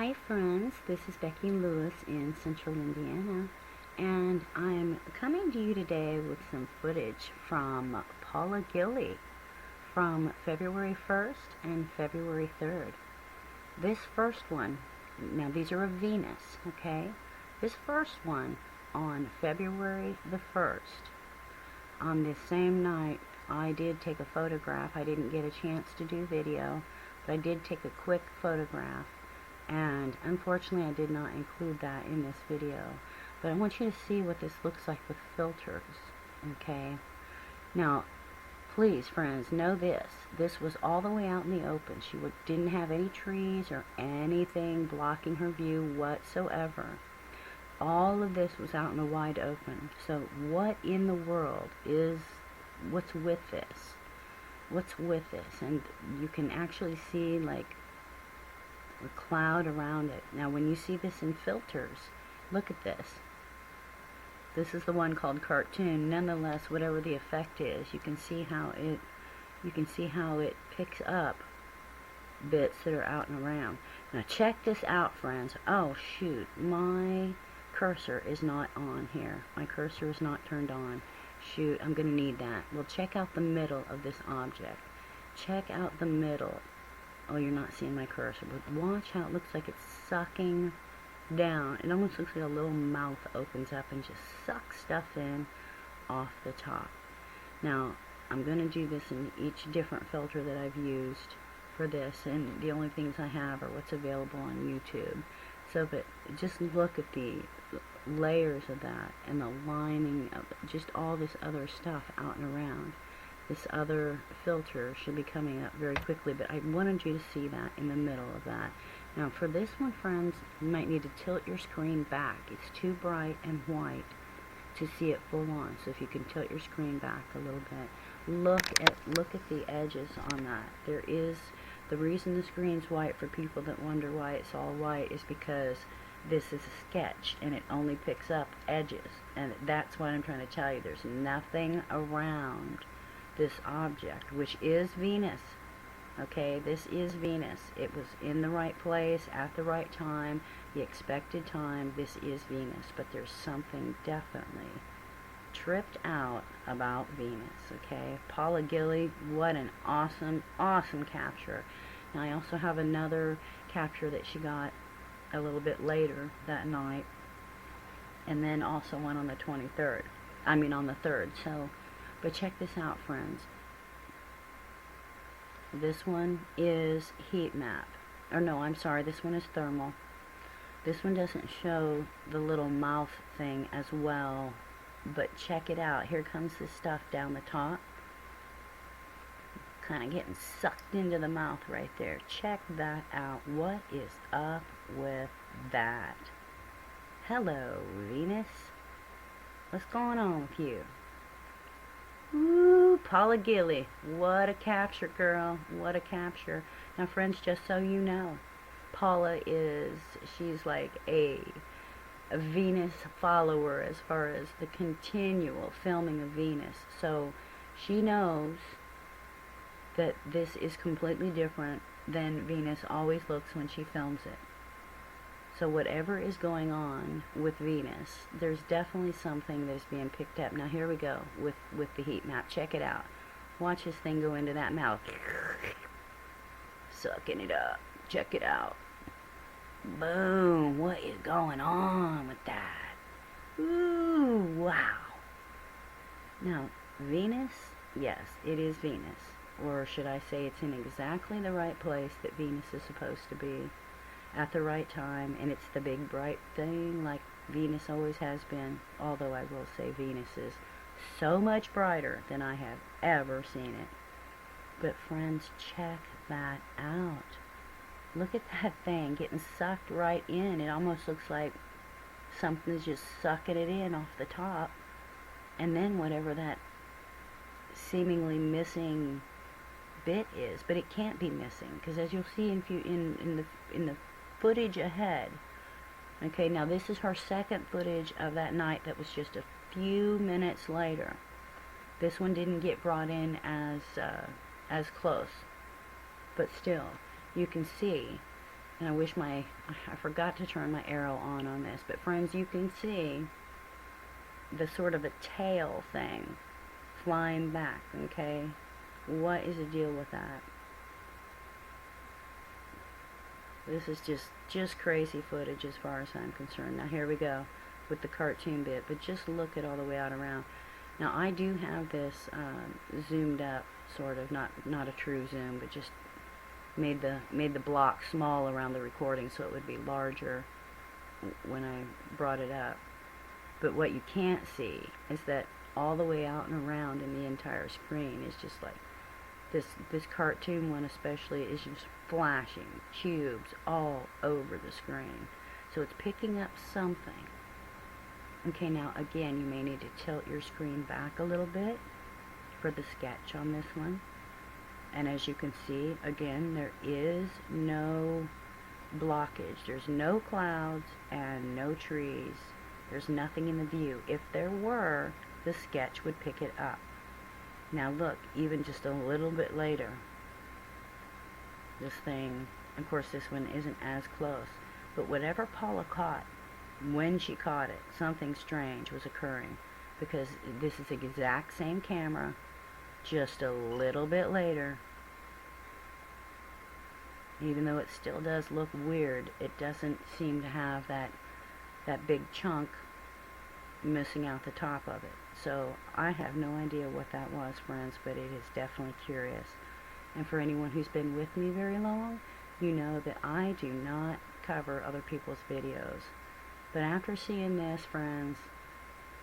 Hi friends, this is Becky Lewis in Central Indiana, and I'm coming to you today with some footage from Paula Gilley from February 1st and February 3rd. This first one, now these are of Venus, okay? This first one on February the 1st, on this same night, I did take a photograph. I didn't get a chance to do video, but I did take a quick photograph. And unfortunately I did not include that in this video, but I want you to see what this looks like with filters. Okay, now please friends, know this was all the way out in the open. She didn't have any trees or anything blocking her view whatsoever. All of this was out in the wide open. So what in the world is what's with this? What's with this? And you can actually see like a cloud around it. Now when you see this in filters, look at this. This is the one called cartoon. Nonetheless, whatever the effect is, you can see how it picks up bits that are out and around. Now check this out, friends. Oh shoot, my cursor is not on here. My cursor is not turned on. Shoot, I'm gonna need that. Well, check out the middle of this object. Check out the middle. Oh, you're not seeing my cursor, but watch how it looks like it's sucking down. It almost looks like a little mouth opens up and just sucks stuff in off the top. Now, I'm going to do this in each different filter that I've used for this, and the only things I have are what's available on YouTube. So, but just look at the layers of that and the lining of just all this other stuff out and around. This other filter should be coming up very quickly, but I wanted you to see that in the middle of that. Now for this one, friends, you might need to tilt your screen back. It's too bright and white to see it full on. So if you can tilt your screen back a little bit, look at the edges on that. There is the reason the screen's white, for people that wonder why it's all white, is because this is a sketch and it only picks up edges, and that's what I'm trying to tell you. There's nothing around this object, which is Venus. Okay, this is Venus. It was in the right place at the right time, the expected time. This is Venus, but there's something definitely tripped out about Venus. Okay, Paula Gilley, what an awesome capture. Now I also have another capture that she got a little bit later that night, and then also one on the 23rd. I mean on the 3rd. So but check this out, friends. This one is heat map. Or no, I'm sorry, this one is thermal. This one doesn't show the little mouth thing as well, but check it out. Here comes this stuff down the top. Kind of getting sucked into the mouth right there. Check that out. What is up with that? Hello, Venus. What's going on with you? Ooh, Paula Gilley, what a capture, girl, what a capture. Now friends, just so you know, Paula she's like a Venus follower as far as the continual filming of Venus. So she knows that this is completely different than Venus always looks when she films it. So whatever is going on with Venus, there's definitely something that is being picked up. Now here we go with the heat map. Check it out. Watch this thing go into that mouth. Sucking it up. Check it out. Boom. What is going on with that? Ooh, wow. Now, Venus, yes, it is Venus. Or should I say it's in exactly the right place that Venus is supposed to be at the right time, and it's the big bright thing like Venus always has been, although I will say Venus is so much brighter than I have ever seen it. But friends, check that out. Look at that thing getting sucked right in. It almost looks like something's just sucking it in off the top, and then whatever that seemingly missing bit is, but it can't be missing, because as you'll see in the footage ahead. Okay, now this is her second footage of that night that was just a few minutes later. This one didn't get brought in as close, but still, you can see And I forgot to turn my arrow on this, but friends, you can see the sort of a tail thing flying back, okay? What is the deal with that? This is just crazy footage as far as I'm concerned. Now here we go with the cartoon bit, but just look at all the way out around. Now I do have this zoomed up, sort of, not a true zoom, but just made the block small around the recording so it would be larger when I brought it up. But what you can't see is that all the way out and around in the entire screen is just like this cartoon one especially is just flashing cubes all over the screen. So it's picking up something. Okay, now again, you may need to tilt your screen back a little bit for the sketch on this one. And as you can see, again, there is no blockage. There's no clouds and no trees. There's nothing in the view. If there were, the sketch would pick it up. Now look, even just a little bit later, this thing, of course this one isn't as close, but whatever Paula caught, when she caught it, something strange was occurring, because this is the exact same camera, just a little bit later. Even though it still does look weird, it doesn't seem to have that big chunk missing out the top of it. So I have no idea what that was, friends, but it is definitely curious. And for anyone who's been with me very long, you know that I do not cover other people's videos. But after seeing this, friends,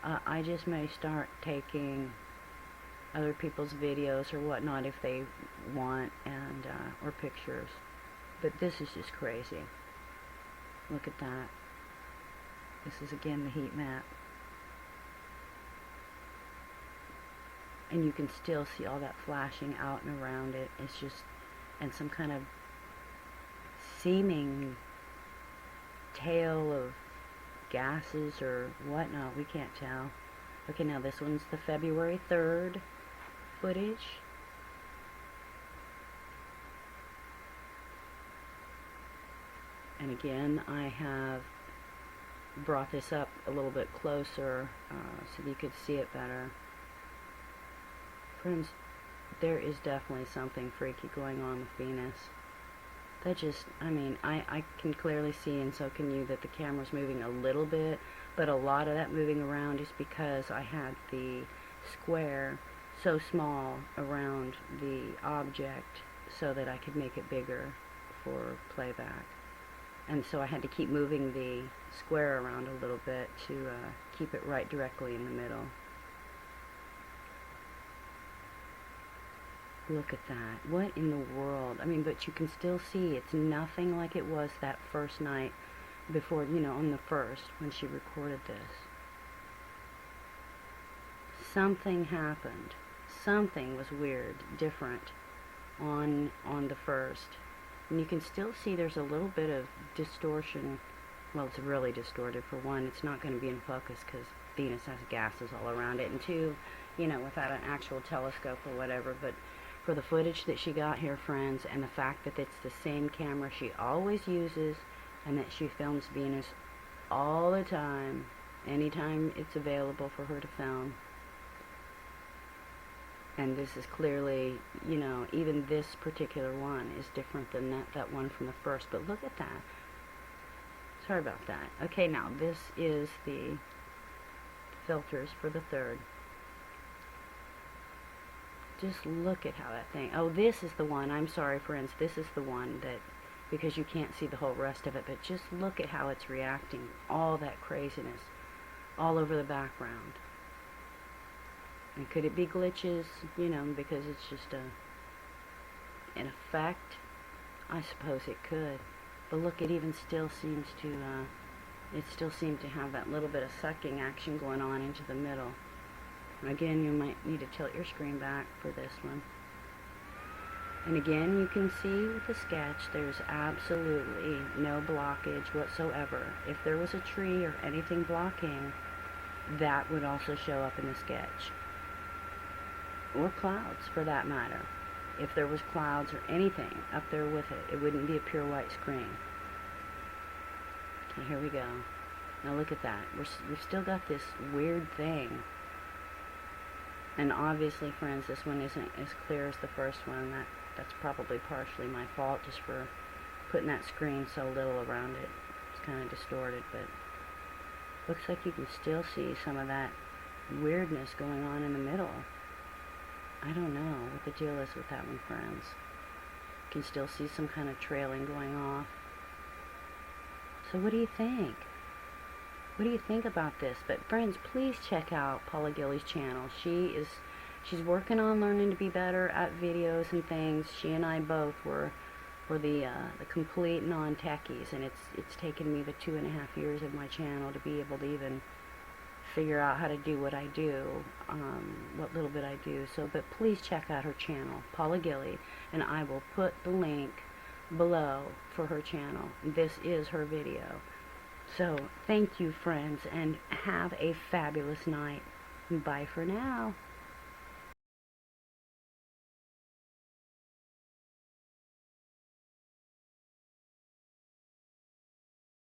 I just may start taking other people's videos or whatnot if they want, and or pictures. But this is just crazy. Look at that. This is again the heat map. And you can still see all that flashing out and around it. It's just, and some kind of seeming tail of gases or whatnot. We can't tell. Okay, now this one's the February 3rd footage. And again, I have brought this up a little bit closer so that you could see it better. Friends, there is definitely something freaky going on with Venus. That just, I mean, I can clearly see, and so can you, that the camera's moving a little bit, but a lot of that moving around is because I had the square so small around the object so that I could make it bigger for playback. And so I had to keep moving the square around a little bit to keep it right directly in the middle. Look at that. What in the world? I mean, but you can still see it's nothing like it was that first night before, you know, on the first, when she recorded this. Something happened. Something was weird, different on the first. And you can still see there's a little bit of distortion. Well, it's really distorted. For one, it's not going to be in focus because Venus has gases all around it. And two, you know, without an actual telescope or whatever. But for the footage that she got here, friends, and the fact that it's the same camera she always uses, and that she films Venus all the time, anytime it's available for her to film. And this is clearly, you know, even this particular one is different than that one from the first. But look at that. Sorry about that. Okay, now this is the filters for the third. Just look at how that thing, oh, this is the one, I'm sorry friends, this is the one that, because you can't see the whole rest of it, but just look at how it's reacting, all that craziness, all over the background. And could it be glitches, you know, because it's just an effect? I suppose it could. But look, it even still seems to, it still seems to have that little bit of sucking action going on into the middle. Again, you might need to tilt your screen back for this one. And again, you can see with the sketch, there's absolutely no blockage whatsoever. If there was a tree or anything blocking, that would also show up in the sketch. Or clouds, for that matter. If there was clouds or anything up there with it, it wouldn't be a pure white screen. So here we go. Now look at that. We've still got this weird thing. And obviously, friends, this one isn't as clear as the first one. That's probably partially my fault, just for putting that screen so little around it. It's kind of distorted, but looks like you can still see some of that weirdness going on in the middle. I don't know what the deal is with that one, friends. You can still see some kind of trailing going off. So what do you think? What do you think about this? But friends, please check out Paula Gilley's channel. She's working on learning to be better at videos and things. She and I both were the complete non-techies, and it's taken me the 2.5 years of my channel to be able to even figure out how to do what I do, what little bit I do. So, but please check out her channel, Paula Gilley, and I will put the link below for her channel. This is her video. So, thank you, friends, and have a fabulous night. Bye for now.